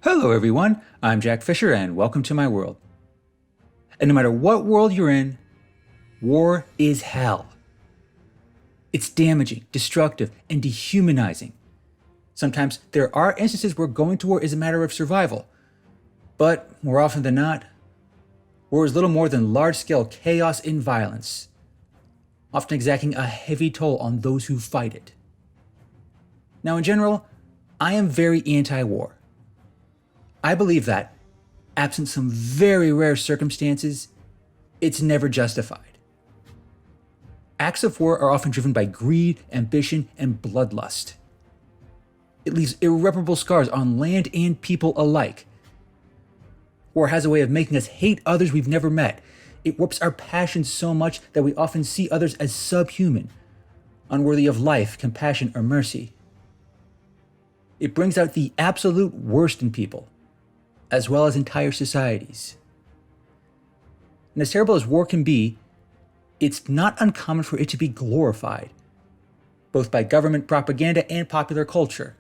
Hello everyone, I'm Jack Fisher and welcome to my world. And no matter what world you're in, war is hell. It's damaging, destructive, and dehumanizing. Sometimes there are instances where going to war is a matter of survival, but more often than not, war is little more than large-scale chaos and violence, often exacting a heavy toll on those who fight it. Now in general, I am very anti-war. I believe that, absent some very rare circumstances, it's never justified. Acts of war are often driven by greed, ambition, and bloodlust. It leaves irreparable scars on land and people alike. War has a way of making us hate others we've never met. It warps our passions so much that we often see others as subhuman, unworthy of life, compassion, or mercy. It brings out the absolute worst in people, as well as entire societies. And as terrible as war can be, it's not uncommon for it to be glorified, both by government propaganda and popular culture.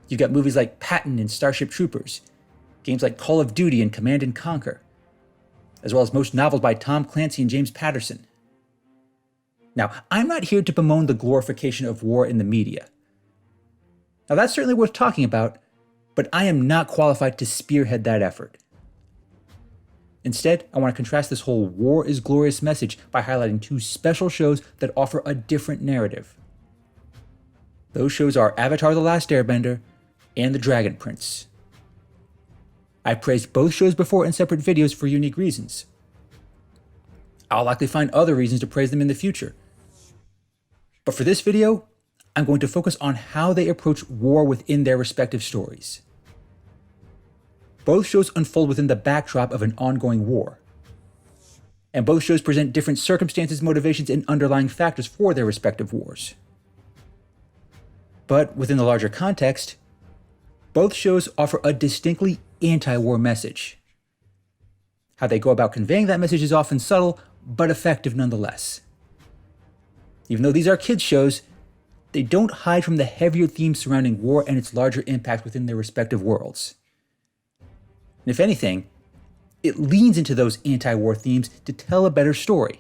You've got movies like Patton and Starship Troopers, games like Call of Duty and Command and Conquer, as well as most novels by Tom Clancy and James Patterson. Now, I'm not here to bemoan the glorification of war in the media. Now, that's certainly worth talking about, but I am not qualified to spearhead that effort. Instead, I want to contrast this whole war is glorious message by highlighting two special shows that offer a different narrative. Those shows are Avatar: The Last Airbender and The Dragon Prince. I praised both shows before in separate videos for unique reasons. I'll likely find other reasons to praise them in the future. But for this video, I'm going to focus on how they approach war within their respective stories. Both shows unfold within the backdrop of an ongoing war. And both shows present different circumstances, motivations, and underlying factors for their respective wars. But within the larger context, both shows offer a distinctly anti-war message. How they go about conveying that message is often subtle, but effective nonetheless. Even though these are kids' shows, they don't hide from the heavier themes surrounding war and its larger impact within their respective worlds. And if anything, it leans into those anti-war themes to tell a better story.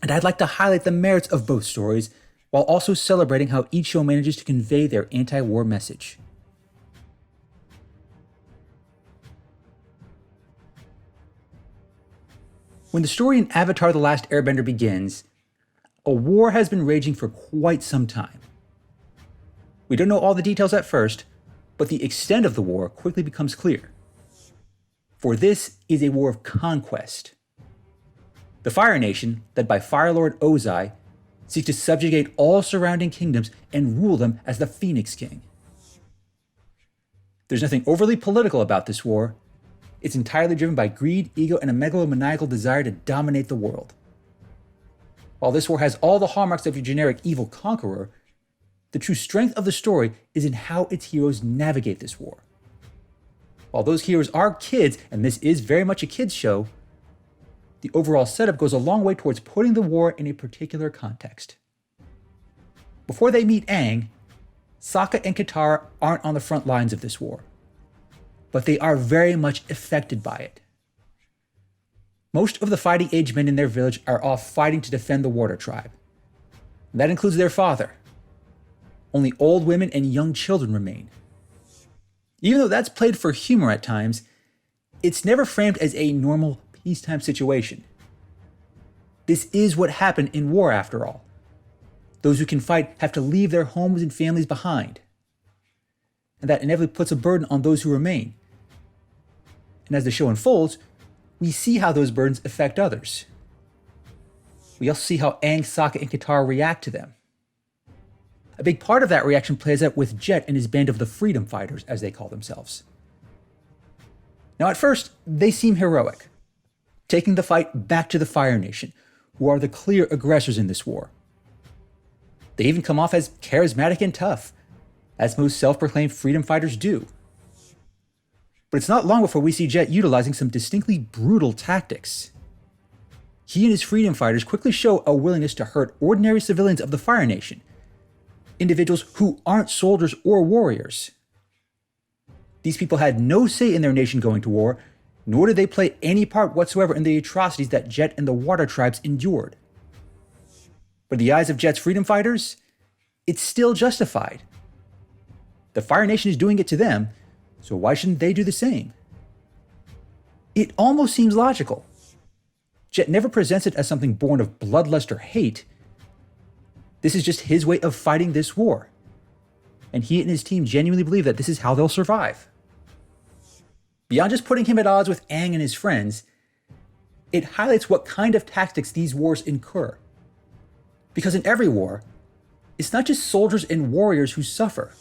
And I'd like to highlight the merits of both stories, while also celebrating how each show manages to convey their anti-war message. When the story in Avatar: The Last Airbender begins, a war has been raging for quite some time. We don't know all the details at first, but the extent of the war quickly becomes clear. For this is a war of conquest. The Fire Nation, led by Fire Lord Ozai, seeks to subjugate all surrounding kingdoms and rule them as the Phoenix King. There's nothing overly political about this war. It's entirely driven by greed, ego, and a megalomaniacal desire to dominate the world. While this war has all the hallmarks of your generic evil conqueror, the true strength of the story is in how its heroes navigate this war. While those heroes are kids, and this is very much a kids' show, the overall setup goes a long way towards putting the war in a particular context. Before they meet Aang, Sokka and Katara aren't on the front lines of this war, but they are very much affected by it. Most of the fighting age men in their village are off fighting to defend the Water Tribe. And that includes their father. Only old women and young children remain. Even though that's played for humor at times, it's never framed as a normal peacetime situation. This is what happened in war after all. Those who can fight have to leave their homes and families behind. And that inevitably puts a burden on those who remain. And as the show unfolds, we see how those burdens affect others. We also see how Aang, Sokka, and Katara react to them. A big part of that reaction plays out with Jet and his band of the Freedom Fighters, as they call themselves. Now at first, they seem heroic, taking the fight back to the Fire Nation, who are the clear aggressors in this war. They even come off as charismatic and tough, as most self-proclaimed freedom fighters do. But it's not long before we see Jet utilizing some distinctly brutal tactics. He and his freedom fighters quickly show a willingness to hurt ordinary civilians of the Fire Nation, individuals who aren't soldiers or warriors. These people had no say in their nation going to war, nor did they play any part whatsoever in the atrocities that Jet and the water tribes endured. But in the eyes of Jet's freedom fighters, it's still justified. The Fire Nation is doing it to them, so why shouldn't they do the same? It almost seems logical. Jet never presents it as something born of bloodlust or hate. This is just his way of fighting this war. And he and his team genuinely believe that this is how they'll survive. Beyond just putting him at odds with Aang and his friends, it highlights what kind of tactics these wars incur. Because in every war, it's not just soldiers and warriors who suffer.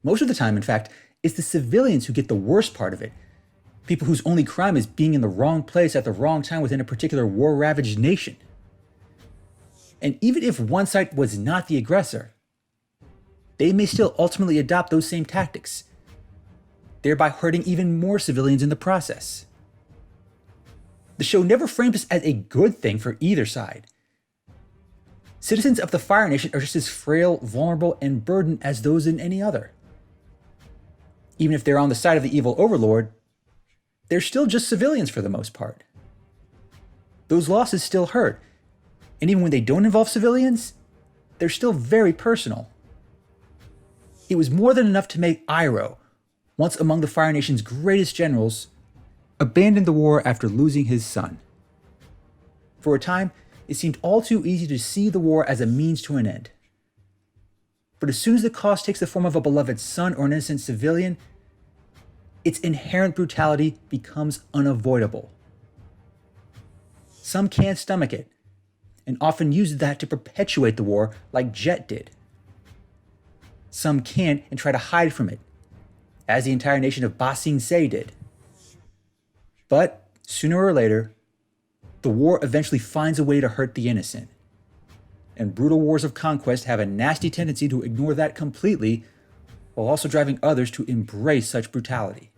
Most of the time, in fact, it's the civilians who get the worst part of it. People whose only crime is being in the wrong place at the wrong time within a particular war-ravaged nation. And even if one side was not the aggressor, they may still ultimately adopt those same tactics, thereby hurting even more civilians in the process. The show never frames this as a good thing for either side. Citizens of the Fire Nation are just as frail, vulnerable, and burdened as those in any other. Even if they're on the side of the evil overlord, they're still just civilians for the most part. Those losses still hurt, and even when they don't involve civilians, they're still very personal. It was more than enough to make Iroh, once among the Fire Nation's greatest generals, abandon the war after losing his son. For a time, it seemed all too easy to see the war as a means to an end. But as soon as the cost takes the form of a beloved son or an innocent civilian, its inherent brutality becomes unavoidable. Some can't stomach it, and often use that to perpetuate the war like Jet did. Some can't and try to hide from it, as the entire nation of Ba Sing Se did. But sooner or later, the war eventually finds a way to hurt the innocent. And brutal wars of conquest have a nasty tendency to ignore that completely, while also driving others to embrace such brutality.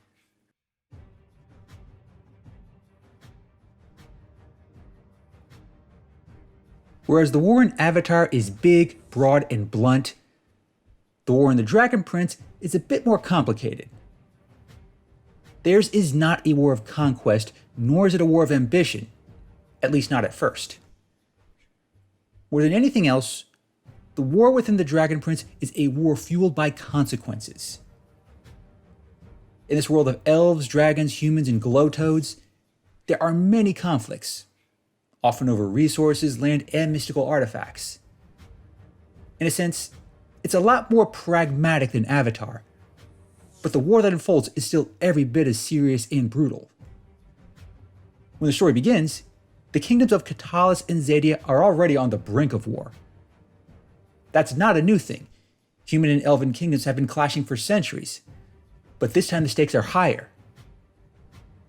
Whereas the war in Avatar is big, broad, and blunt, the war in The Dragon Prince is a bit more complicated. Theirs is not a war of conquest, nor is it a war of ambition, at least not at first. More than anything else, the war within The Dragon Prince is a war fueled by consequences. In this world of elves, dragons, humans, and glow-toads, there are many conflicts, often over resources, land, and mystical artifacts. In a sense, it's a lot more pragmatic than Avatar, but the war that unfolds is still every bit as serious and brutal. When the story begins, the kingdoms of Katalis and Zadia are already on the brink of war. That's not a new thing. Human and elven kingdoms have been clashing for centuries, but this time the stakes are higher.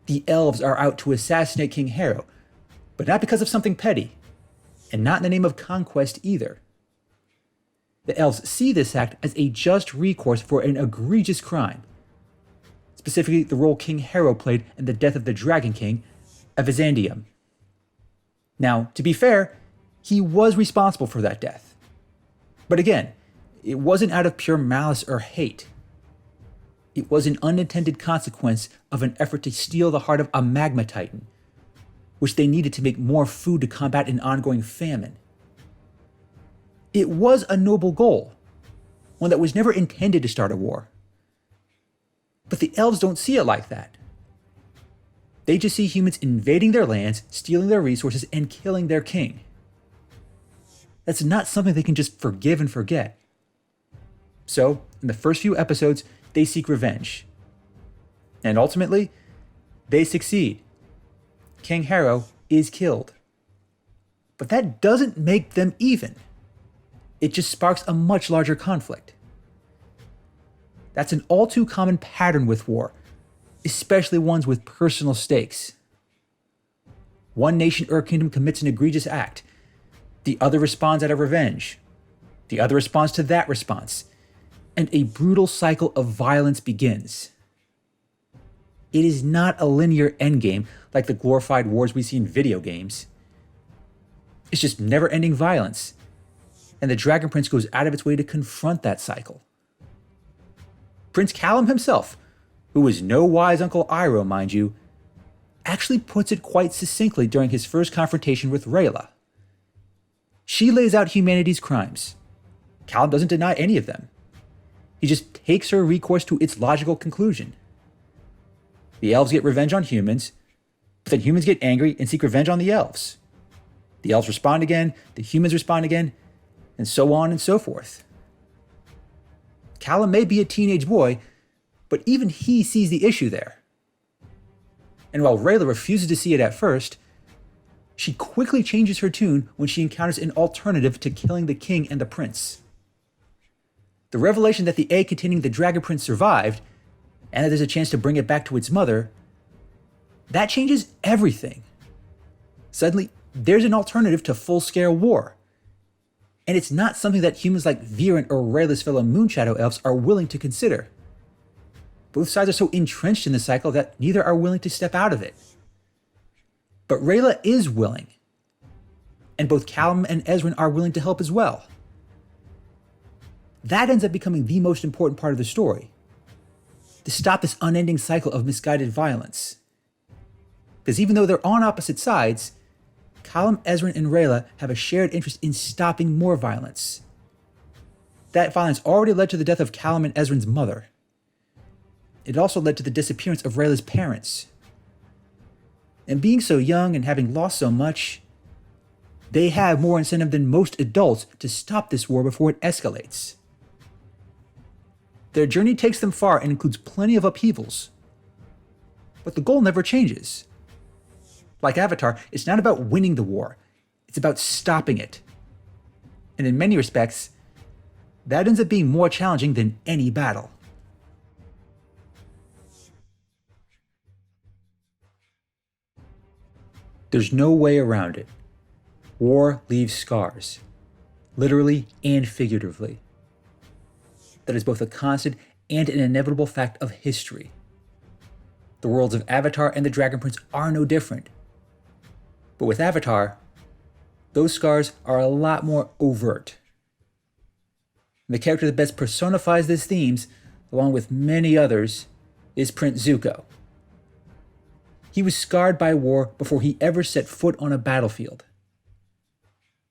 The elves are out to assassinate King Harrow, but not because of something petty, and not in the name of conquest either. The elves see this act as a just recourse for an egregious crime, specifically the role King Harrow played in the death of the Dragon King, Avizandium. Now, to be fair, he was responsible for that death. But again, it wasn't out of pure malice or hate. It was an unintended consequence of an effort to steal the heart of a magma titan, which they needed to make more food to combat an ongoing famine. It was a noble goal, one that was never intended to start a war. But the elves don't see it like that. They just see humans invading their lands, stealing their resources, and killing their king. That's not something they can just forgive and forget. So, in the first few episodes, they seek revenge. And ultimately, they succeed. King Harrow is killed. But that doesn't make them even. It just sparks a much larger conflict. That's an all too common pattern with war, especially ones with personal stakes. One nation or kingdom commits an egregious act. The other responds out of revenge. The other responds to that response. And a brutal cycle of violence begins. It is not a linear endgame like the glorified wars we see in video games. It's just never-ending violence. And the Dragon Prince goes out of its way to confront that cycle. Prince Callum himself, who was no wise Uncle Iroh, mind you, actually puts it quite succinctly during his first confrontation with Rayla. She lays out humanity's crimes. Callum doesn't deny any of them. He just takes her recourse to its logical conclusion. The elves get revenge on humans, but then humans get angry and seek revenge on the elves. The elves respond again, the humans respond again, and so on and so forth. Callum may be a teenage boy, but even he sees the issue there. And while Rayla refuses to see it at first, she quickly changes her tune when she encounters an alternative to killing the king and the prince. The revelation that the egg containing the Dragon Prince survived, and that there's a chance to bring it back to its mother, that changes everything. Suddenly, there's an alternative to full-scale war. And it's not something that humans like Viren or Rayla's fellow Moonshadow elves are willing to consider. Both sides are so entrenched in the cycle that neither are willing to step out of it. But Rayla is willing. And both Callum and Ezran are willing to help as well. That ends up becoming the most important part of the story. To stop this unending cycle of misguided violence. Because even though they're on opposite sides, Callum, Ezran, and Rayla have a shared interest in stopping more violence. That violence already led to the death of Callum and Ezran's mother. It also led to the disappearance of Rayla's parents. And being so young and having lost so much, they have more incentive than most adults to stop this war before it escalates. Their journey takes them far and includes plenty of upheavals. But the goal never changes. Like Avatar, it's not about winning the war, it's about stopping it. And in many respects, that ends up being more challenging than any battle. There's no way around it. War leaves scars, literally and figuratively. That is both a constant and an inevitable fact of history. The worlds of Avatar and the Dragon Prince are no different. But with Avatar, those scars are a lot more overt. And the character that best personifies these themes, along with many others, is Prince Zuko. He was scarred by war before he ever set foot on a battlefield.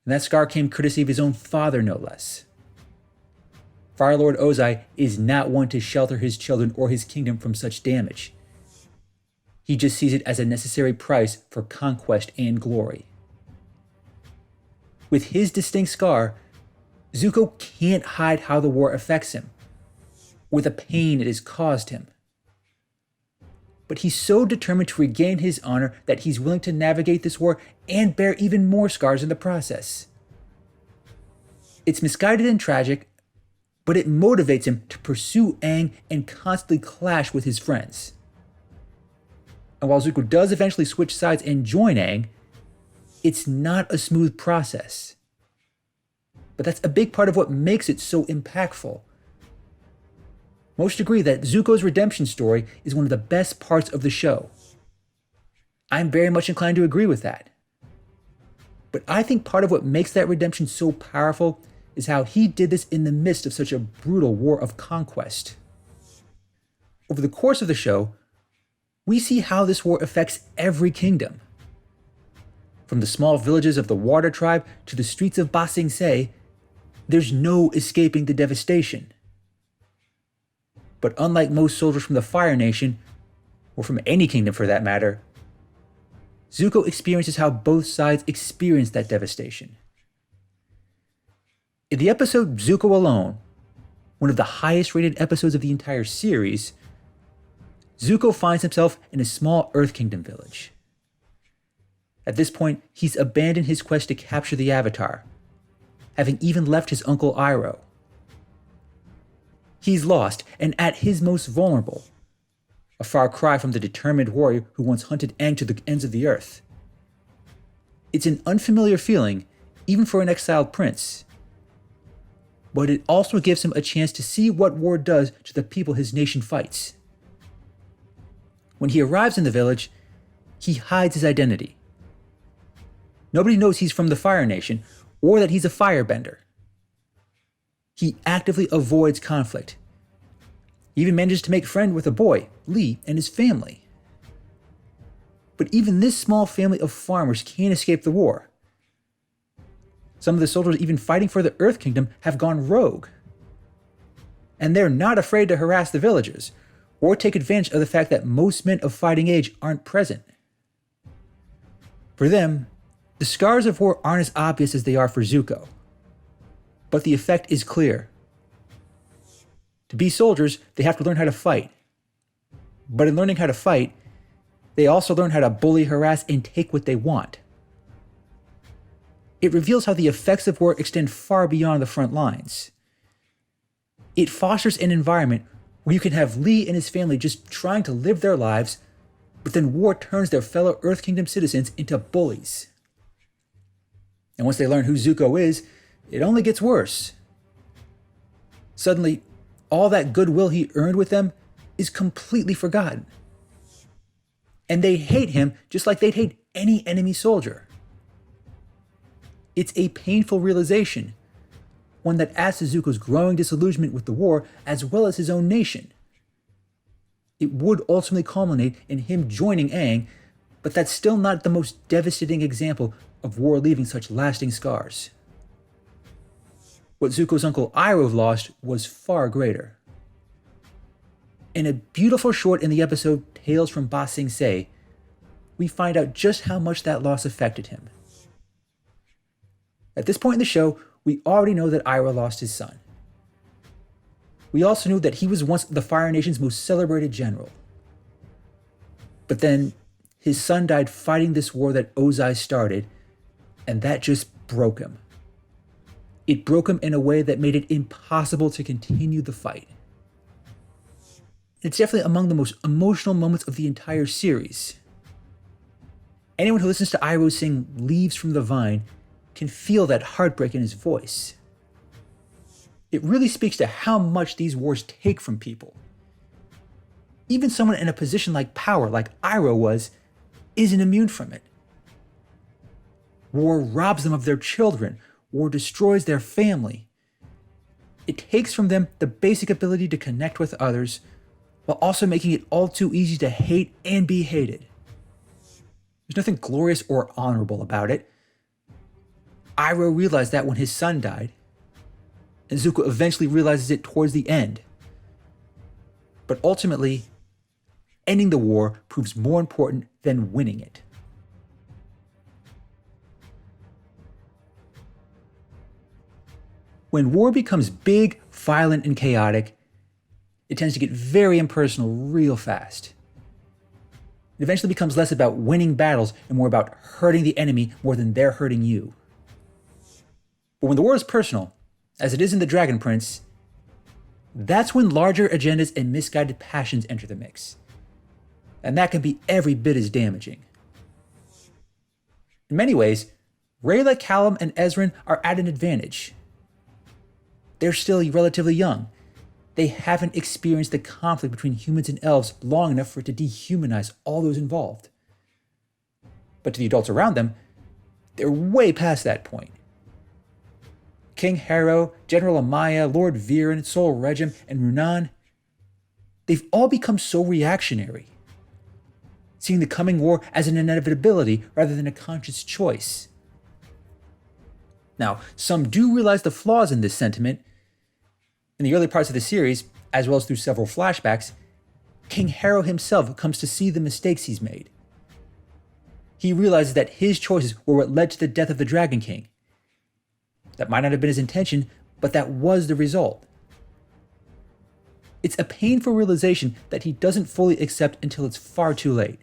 And that scar came courtesy of his own father, no less. Fire Lord Ozai is not one to shelter his children or his kingdom from such damage. He just sees it as a necessary price for conquest and glory. With his distinct scar, Zuko can't hide how the war affects him, or the pain it has caused him. But he's so determined to regain his honor that he's willing to navigate this war and bear even more scars in the process. It's misguided and tragic, but it motivates him to pursue Aang and constantly clash with his friends. And while Zuko does eventually switch sides and join Aang, it's not a smooth process. But that's a big part of what makes it so impactful. Most agree that Zuko's redemption story is one of the best parts of the show. I'm very much inclined to agree with that. But I think part of what makes that redemption so powerful is how he did this in the midst of such a brutal war of conquest. Over the course of the show, we see how this war affects every kingdom. From the small villages of the Water Tribe to the streets of Ba Sing Se, there's no escaping the devastation. But unlike most soldiers from the Fire Nation, or from any kingdom for that matter, Zuko experiences how both sides experience that devastation. In the episode Zuko Alone, one of the highest rated episodes of the entire series, Zuko finds himself in a small Earth Kingdom village. At this point, he's abandoned his quest to capture the Avatar, having even left his uncle Iroh. He's lost and at his most vulnerable, a far cry from the determined warrior who once hunted Aang to the ends of the earth. It's an unfamiliar feeling, even for an exiled prince. But it also gives him a chance to see what war does to the people his nation fights. When he arrives in the village, he hides his identity. Nobody knows he's from the Fire Nation or that he's a firebender. He actively avoids conflict. He even manages to make friend with a boy, Lee, and his family. But even this small family of farmers can't escape the war. Some of the soldiers even fighting for the Earth Kingdom have gone rogue. And they're not afraid to harass the villagers, or take advantage of the fact that most men of fighting age aren't present. For them, the scars of war aren't as obvious as they are for Zuko. But the effect is clear. To be soldiers, they have to learn how to fight. But in learning how to fight, they also learn how to bully, harass, and take what they want. It reveals how the effects of war extend far beyond the front lines. It fosters an environment where you can have Lee and his family just trying to live their lives, but then war turns their fellow Earth Kingdom citizens into bullies. And once they learn who Zuko is, it only gets worse. Suddenly, all that goodwill he earned with them is completely forgotten. And they hate him just like they'd hate any enemy soldier. It's a painful realization, one that adds to Zuko's growing disillusionment with the war as well as his own nation. It would ultimately culminate in him joining Aang, but that's still not the most devastating example of war leaving such lasting scars. What Zuko's uncle Iroh lost was far greater. In a beautiful short in the episode Tales from Ba Sing Se, we find out just how much that loss affected him. At this point in the show, we already know that Iroh lost his son. We also knew that he was once the Fire Nation's most celebrated general. But then, his son died fighting this war that Ozai started, and that just broke him. It broke him in a way that made it impossible to continue the fight. It's definitely among the most emotional moments of the entire series. Anyone who listens to Iroh sing Leaves from the Vine can feel that heartbreak in his voice. It really speaks to how much these wars take from people. Even someone in a position like power, like Iroh was, isn't immune from it. War robs them of their children, war destroys their family. It takes from them the basic ability to connect with others, while also making it all too easy to hate and be hated. There's nothing glorious or honorable about it. Iroh realized that when his son died, and Zuko eventually realizes it towards the end. But ultimately, ending the war proves more important than winning it. When war becomes big, violent, and chaotic, it tends to get very impersonal real fast. It eventually becomes less about winning battles and more about hurting the enemy more than they're hurting you. But when the war is personal, as it is in The Dragon Prince, that's when larger agendas and misguided passions enter the mix. And that can be every bit as damaging. In many ways, Rayla, Callum, and Ezran are at an advantage. They're still relatively young. They haven't experienced the conflict between humans and elves long enough for it to dehumanize all those involved. But to the adults around them, they're way past that point. King Harrow, General Amaya, Lord Viren, Sol Regem, and Runan, they've all become so reactionary, seeing the coming war as an inevitability rather than a conscious choice. Now, some do realize the flaws in this sentiment. In the early parts of the series, as well as through several flashbacks, King Harrow himself comes to see the mistakes he's made. He realizes that his choices were what led to the death of the Dragon King. That might not have been his intention, but that was the result. It's a painful realization that he doesn't fully accept until it's far too late.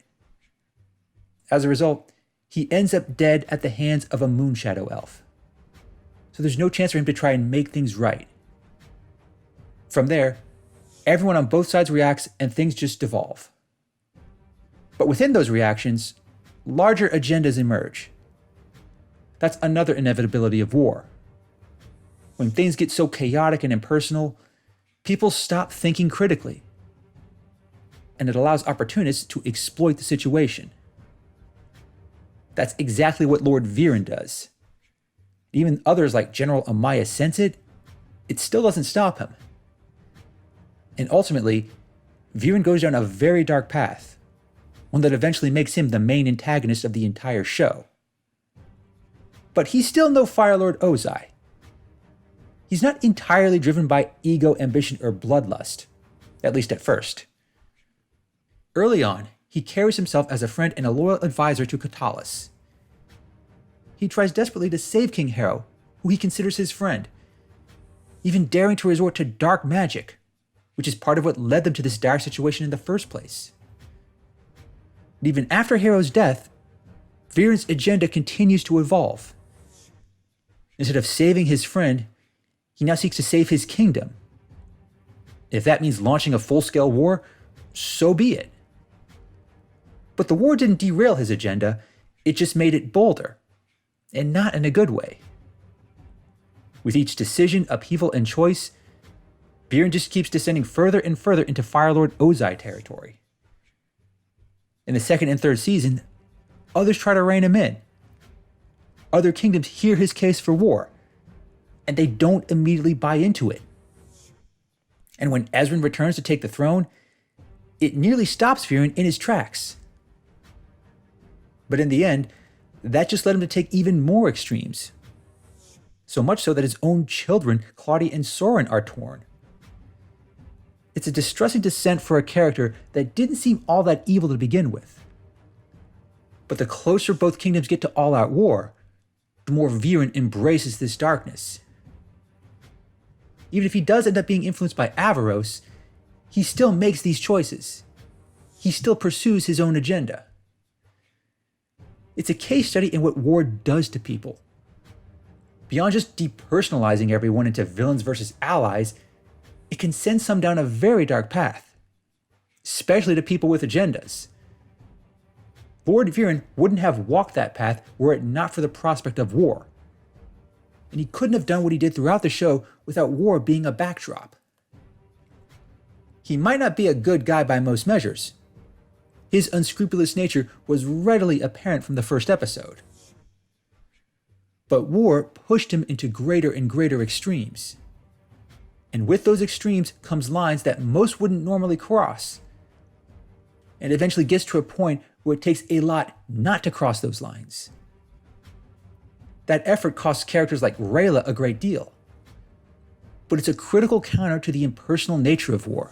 As a result, he ends up dead at the hands of a Moonshadow elf. So there's no chance for him to try and make things right. From there, everyone on both sides reacts and things just devolve. But within those reactions, larger agendas emerge. That's another inevitability of war. When things get so chaotic and impersonal, people stop thinking critically. And it allows opportunists to exploit the situation. That's exactly what Lord Viren does. Even others like General Amaya sense it, it still doesn't stop him. And ultimately, Viren goes down a very dark path, one that eventually makes him the main antagonist of the entire show. But he's still no Fire Lord Ozai. He's not entirely driven by ego, ambition, or bloodlust, at least at first. Early on, he carries himself as a friend and a loyal advisor to Katalis. He tries desperately to save King Harrow, who he considers his friend, even daring to resort to dark magic, which is part of what led them to this dire situation in the first place. And even after Harrow's death, Viren's agenda continues to evolve. Instead of saving his friend, he now seeks to save his kingdom. If that means launching a full-scale war, so be it. But the war didn't derail his agenda, it just made it bolder, and not in a good way. With each decision, upheaval, and choice, Viren just keeps descending further and further into Fire Lord Ozai territory. In the second and third season, others try to rein him in. Other kingdoms hear his case for war, and they don't immediately buy into it. And when Ezran returns to take the throne, it nearly stops Viren in his tracks. But in the end, that just led him to take even more extremes. So much so that his own children, Claudia and Soren, are torn. It's a distressing descent for a character that didn't seem all that evil to begin with. But the closer both kingdoms get to all-out war, the more Viren embraces this darkness. Even if he does end up being influenced by Avaros, he still makes these choices. He still pursues his own agenda. It's a case study in what war does to people. Beyond just depersonalizing everyone into villains versus allies, it can send some down a very dark path, especially to people with agendas. Lord Viren wouldn't have walked that path were it not for the prospect of war. And he couldn't have done what he did throughout the show without war being a backdrop. He might not be a good guy by most measures. His unscrupulous nature was readily apparent from the first episode. But war pushed him into greater and greater extremes. And with those extremes comes lines that most wouldn't normally cross. And eventually gets to a point where it takes a lot not to cross those lines. That effort costs characters like Rayla a great deal. But it's a critical counter to the impersonal nature of war,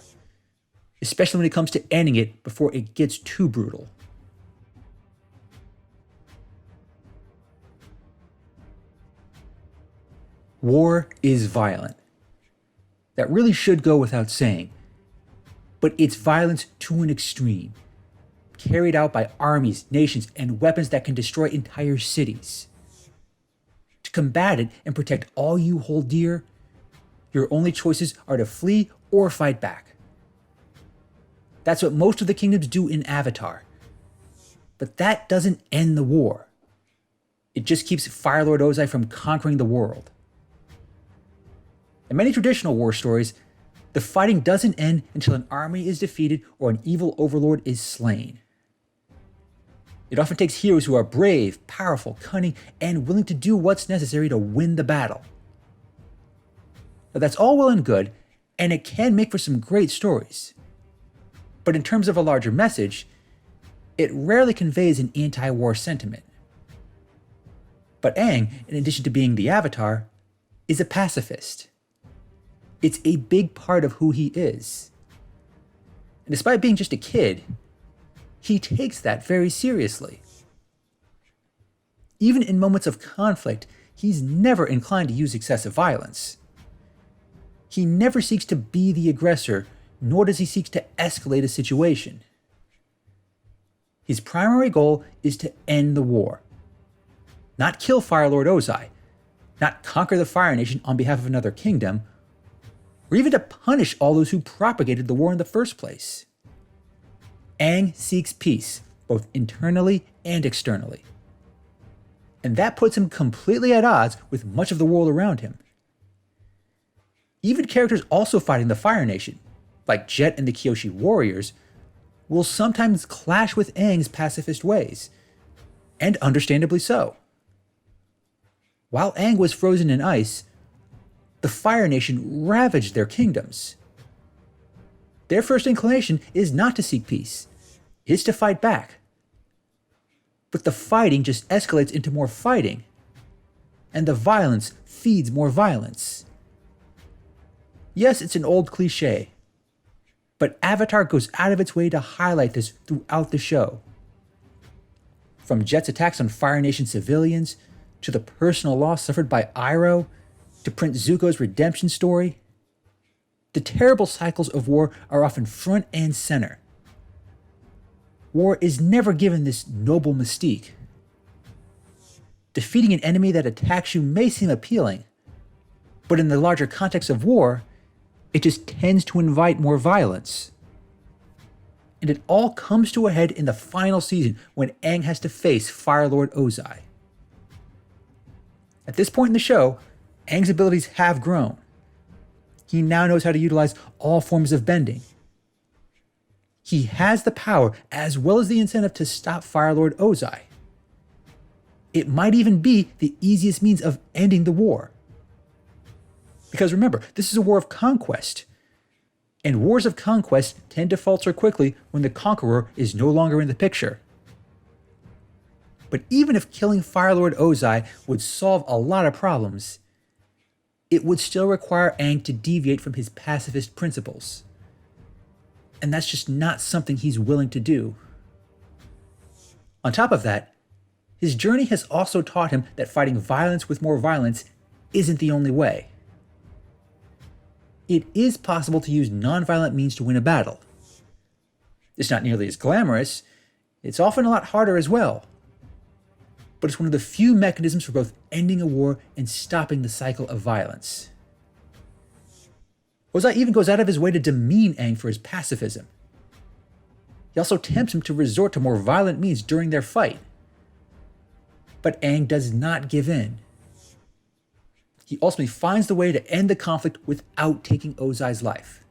especially when it comes to ending it before it gets too brutal. War is violent. That really should go without saying. But it's violence to an extreme, carried out by armies, nations, and weapons that can destroy entire cities. To combat it and protect all you hold dear, your only choices are to flee or fight back. That's what most of the kingdoms do in Avatar. But that doesn't end the war. It just keeps Fire Lord Ozai from conquering the world. In many traditional war stories, the fighting doesn't end until an army is defeated or an evil overlord is slain. It often takes heroes who are brave, powerful, cunning, and willing to do what's necessary to win the battle. Now, that's all well and good, and it can make for some great stories. But in terms of a larger message, it rarely conveys an anti-war sentiment. But Aang, in addition to being the Avatar, is a pacifist. It's a big part of who he is. And despite being just a kid, he takes that very seriously. Even in moments of conflict, he's never inclined to use excessive violence. He never seeks to be the aggressor, nor does he seek to escalate a situation. His primary goal is to end the war. Not kill Fire Lord Ozai, not conquer the Fire Nation on behalf of another kingdom, or even to punish all those who propagated the war in the first place. Aang seeks peace, both internally and externally. And that puts him completely at odds with much of the world around him. Even characters also fighting the Fire Nation, like Jet and the Kyoshi warriors, will sometimes clash with Aang's pacifist ways, and understandably so. While Aang was frozen in ice, the Fire Nation ravaged their kingdoms. Their first inclination is not to seek peace, it's to fight back. But the fighting just escalates into more fighting, and the violence feeds more violence. Yes, it's an old cliche, but Avatar goes out of its way to highlight this throughout the show. From Jet's attacks on Fire Nation civilians, to the personal loss suffered by Iroh, to Prince Zuko's redemption story, the terrible cycles of war are often front and center. War is never given this noble mystique. Defeating an enemy that attacks you may seem appealing, but in the larger context of war, it just tends to invite more violence. And it all comes to a head in the final season when Aang has to face Fire Lord Ozai. At this point in the show, Aang's abilities have grown. He now knows how to utilize all forms of bending. He has the power as well as the incentive to stop Fire Lord Ozai. It might even be the easiest means of ending the war. Because remember, this is a war of conquest. And wars of conquest tend to falter quickly when the conqueror is no longer in the picture. But even if killing Fire Lord Ozai would solve a lot of problems, it would still require Aang to deviate from his pacifist principles. And that's just not something he's willing to do. On top of that, his journey has also taught him that fighting violence with more violence isn't the only way. It is possible to use non-violent means to win a battle. It's not nearly as glamorous, it's often a lot harder as well. But it's one of the few mechanisms for both ending a war and stopping the cycle of violence. Ozai even goes out of his way to demean Aang for his pacifism. He also tempts him to resort to more violent means during their fight. But Aang does not give in. He ultimately finds the way to end the conflict without taking Ozai's life.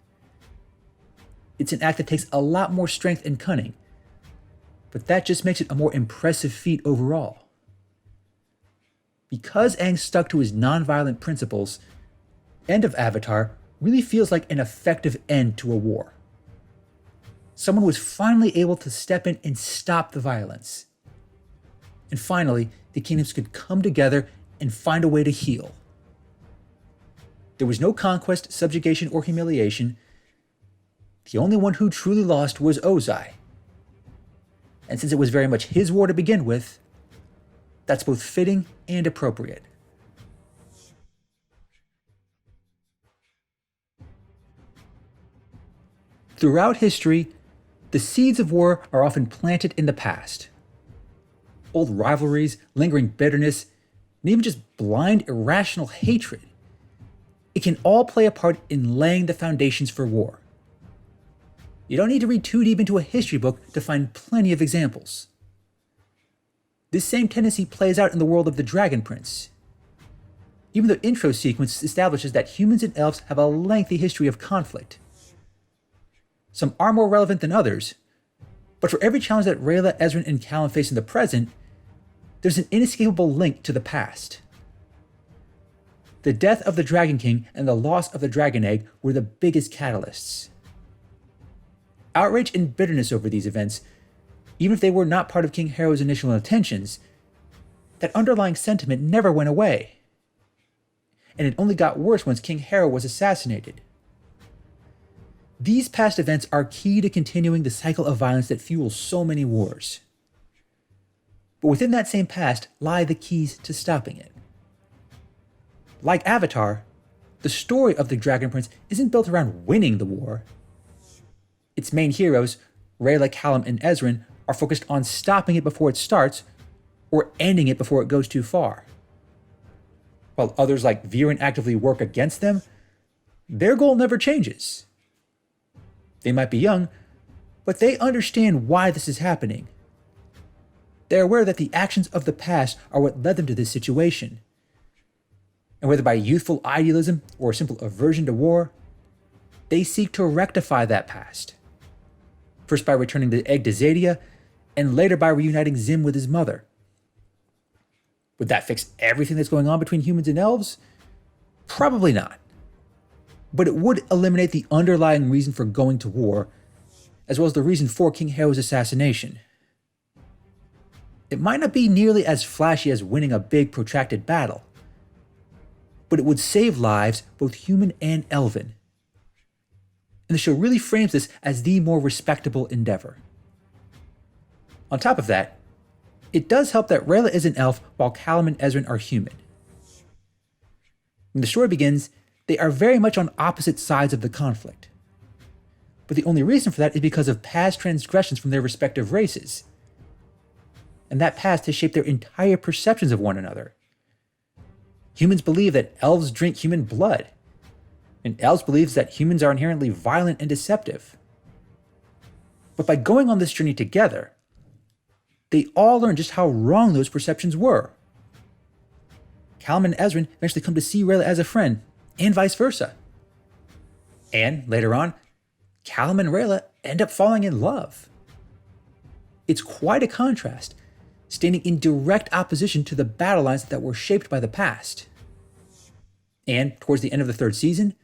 It's an act that takes a lot more strength and cunning, but that just makes it a more impressive feat overall. Because Aang stuck to his non-violent principles, End of Avatar really feels like an effective end to a war. Someone was finally able to step in and stop the violence. And finally, the kingdoms could come together and find a way to heal. There was no conquest, subjugation, or humiliation. The only one who truly lost was Ozai. And since it was very much his war to begin with, that's both fitting and appropriate. Throughout history, the seeds of war are often planted in the past. Old rivalries, lingering bitterness, and even just blind, irrational hatred. It can all play a part in laying the foundations for war. You don't need to read too deep into a history book to find plenty of examples. This same tendency plays out in the world of the Dragon Prince. Even the intro sequence establishes that humans and elves have a lengthy history of conflict. Some are more relevant than others, but for every challenge that Rayla, Ezran, and Callum face in the present, there's an inescapable link to the past. The death of the Dragon King and the loss of the Dragon Egg were the biggest catalysts. Outrage and bitterness over these events, even if they were not part of King Harrow's initial intentions, that underlying sentiment never went away. And it only got worse once King Harrow was assassinated. These past events are key to continuing the cycle of violence that fuels so many wars. But within that same past lie the keys to stopping it. Like Avatar, the story of the Dragon Prince isn't built around winning the war. Its main heroes, Rayla, Callum, and Ezran, are focused on stopping it before it starts, or ending it before it goes too far. While others like Viren actively work against them, their goal never changes. They might be young, but they understand why this is happening. They're aware that the actions of the past are what led them to this situation. And whether by youthful idealism or a simple aversion to war, they seek to rectify that past. First by returning the egg to Zadia, and later by reuniting Zim with his mother. Would that fix everything that's going on between humans and elves? Probably not. but it would eliminate the underlying reason for going to war, as well as the reason for King Harrow's assassination. It might not be nearly as flashy as winning a big, protracted battle, but it would save lives, both human and elven. And the show really frames this as the more respectable endeavor. On top of that, it does help that Rayla is an elf while Callum and Ezran are human. When the story begins, they are very much on opposite sides of the conflict. But the only reason for that is because of past transgressions from their respective races. And that past has shaped their entire perceptions of one another. Humans believe that elves drink human blood, and elves believe that humans are inherently violent and deceptive. But by going on this journey together, they all learn just how wrong those perceptions were. Callum and Ezran eventually come to see Rayla as a friend, and vice versa. And later on, Callum and Rayla end up falling in love. It's quite a contrast, standing in direct opposition to the battle lines that were shaped by the past. And towards the end of the third season,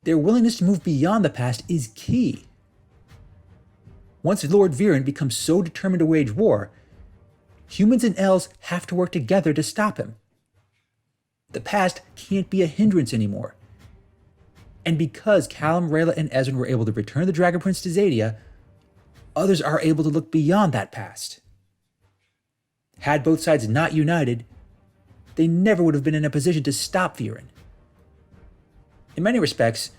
their willingness to move beyond the past is key. Once Lord Viren becomes so determined to wage war, humans and elves have to work together to stop him. The past can't be a hindrance anymore. And because Callum, Rayla, and Ezran were able to return the Dragon Prince to Xadia, others are able to look beyond that past. Had both sides not united, they never would have been in a position to stop Viren. In many respects,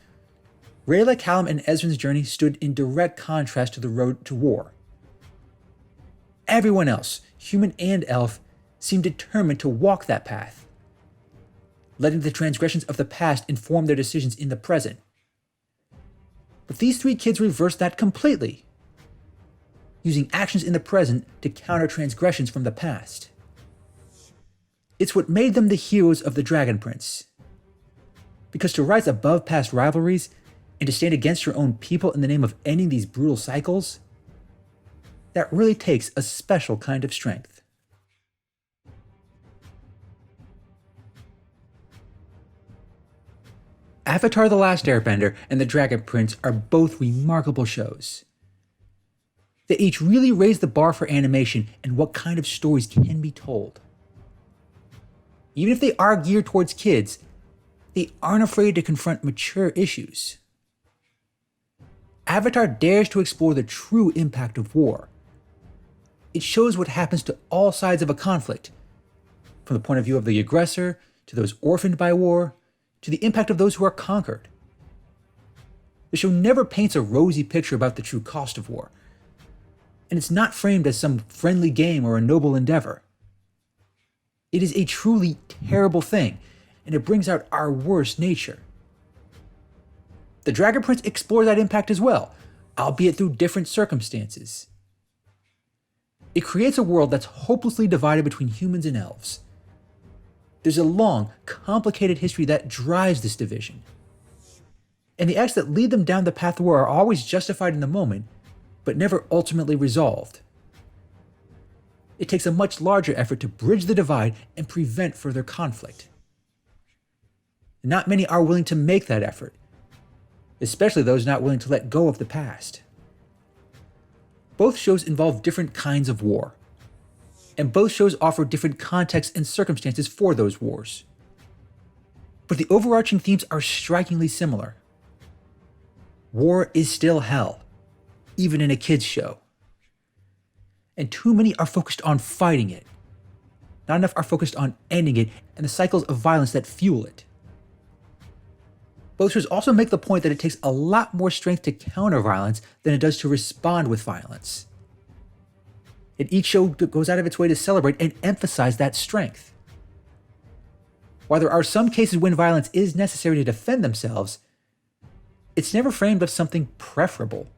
Rayla, Callum, and Ezran's journey stood in direct contrast to the road to war. Everyone else, human and elf, seemed determined to walk that path, letting the transgressions of the past inform their decisions in the present. But these three kids reversed that completely, using actions in the present to counter transgressions from the past. It's what made them the heroes of the Dragon Prince. Because to rise above past rivalries and to stand against your own people in the name of ending these brutal cycles, that really takes a special kind of strength. Avatar: The Last Airbender and The Dragon Prince are both remarkable shows. They each really raise the bar for animation and what kind of stories can be told. Even if they are geared towards kids, they aren't afraid to confront mature issues. Avatar dares to explore the true impact of war. It shows what happens to all sides of a conflict, from the point of view of the aggressor, to those orphaned by war, to the impact of those who are conquered. The show never paints a rosy picture about the true cost of war, and it's not framed as some friendly game or a noble endeavor. It is a truly terrible thing, and it brings out our worst nature. The Dragon Prince explores that impact as well, albeit through different circumstances. It creates a world that's hopelessly divided between humans and elves. There's a long, complicated history that drives this division. And the acts that lead them down the path of war are always justified in the moment, but never ultimately resolved. It takes a much larger effort to bridge the divide and prevent further conflict. Not many are willing to make that effort, especially those not willing to let go of the past. Both shows involve different kinds of war, and both shows offer different contexts and circumstances for those wars. But the overarching themes are strikingly similar. War is still hell, even in a kids' show. And too many are focused on fighting it. Not enough are focused on ending it and the cycles of violence that fuel it. Both shows also make the point that it takes a lot more strength to counter violence than it does to respond with violence. And each show goes out of its way to celebrate and emphasize that strength. While there are some cases when violence is necessary to defend themselves, it's never framed as something preferable.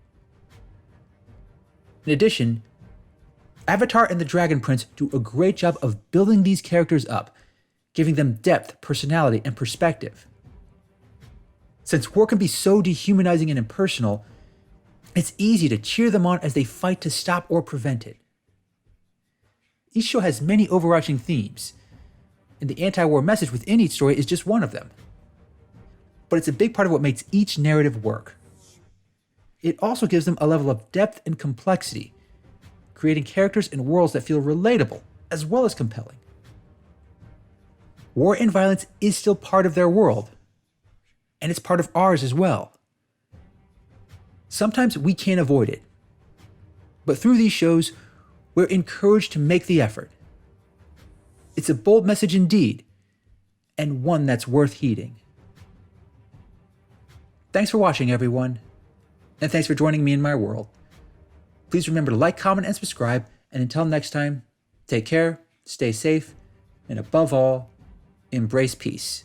In addition, Avatar and the Dragon Prince do a great job of building these characters up, giving them depth, personality, and perspective. Since war can be so dehumanizing and impersonal, it's easy to cheer them on as they fight to stop or prevent it. Each show has many overarching themes, and the anti-war message within each story is just one of them. But but it's a big part of what makes each narrative work. It also gives them a level of depth and complexity, creating characters and worlds that feel relatable as well as compelling. War and violence is still part of their world, and it's part of ours as well. Sometimes we can't avoid it, but through these shows, we're encouraged to make the effort. It's a bold message indeed, and one that's worth heeding. Thanks for watching, everyone, and thanks for joining me in my world. Please remember to like, comment, and subscribe, and until next time, take care, stay safe, and above all, embrace peace.